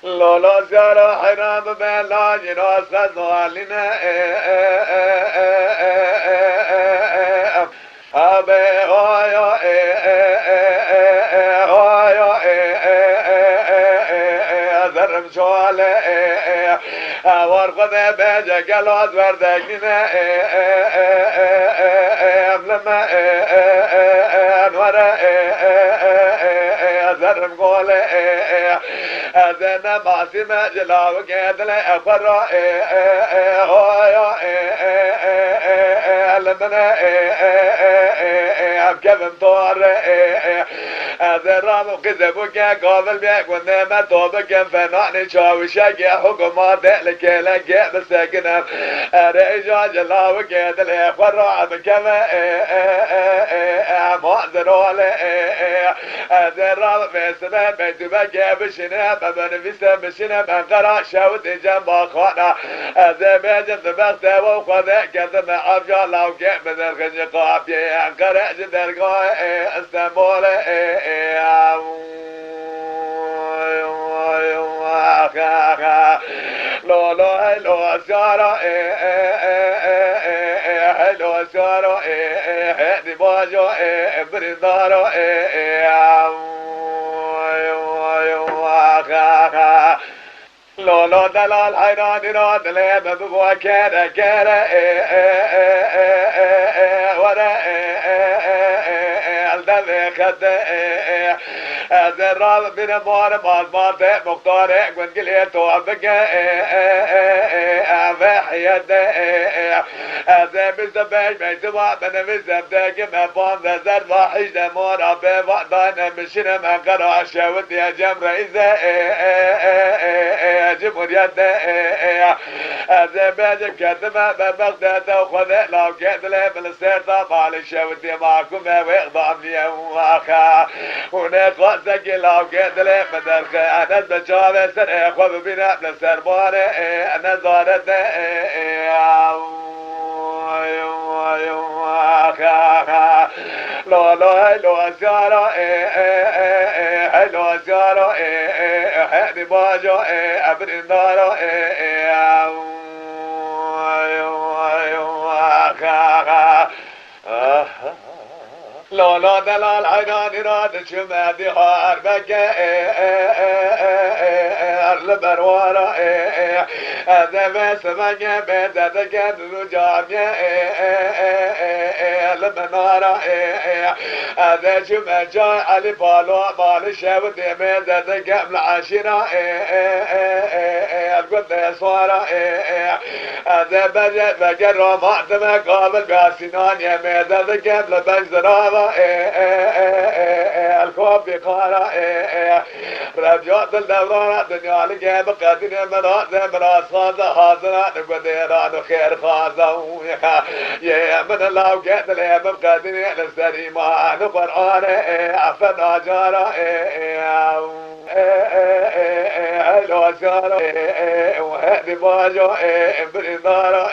لالا زیارا حیران به لاجراس غزالینه ابه آیا ذرم شواله ورقده بجا گلاز وردگینه لما انوره ذرم قوله ذن ماسي مجلا وقيدل افرا لمن كذب طور ذرام وكذب قابل بيك ونما توبك فنعني شاوشك حكومات لك لك بسكنم رجال جلا وقيدل افرا بكما معذروا ذرام بسبب بيتبك بشنا بنفسه بشنا من قرا شاود جنب خانا ذبج ذبحت وخذ كذب افجع لو كيف ذرخ قابي قرا جدرقا استنبول لو لو لو سارا لو سارا هدي باجو بريدارو لولا دلال حيران راد ليب ببوا كيرا كيرا ورا الدل خد ذراب بن مار مال مختار قن قليت وابقى فحيد ذا بزباج بيتوا بن بزبدك ما بان ذا واحد مار بوعدان مشينا ما قرا شاود يا جمر اذا جمهور يد زباج كتما ببغداد وخذ لو كذل بالسيرة مال شاود معكم ويخضم لي واخا هناك وقتك لو كذل بدرخ انا بجاب سر خذ بنا بالسربان انا زارت لو لو لو سيارة لو سيارة هدي باجو أبرندارو لو لا دلال عيناني راد شمادي هار بكي البروارة هذا بس مجي بدأتك الرجامي المنارة هذا شما جاي علي بالو مال شاود مدتك العشرة القد صورة هذا بجي بجر معتمة قابل باسنان يمدتك البجزرة الكوب بقارة رجعت الدورة دنيا لك بقدر مرات خاصة حاضرة نقدران خير خاصة يا من الله وقت لي بقدر السليمة نقرآن أفنا جارة لو سارة وهدي باجو بريدارة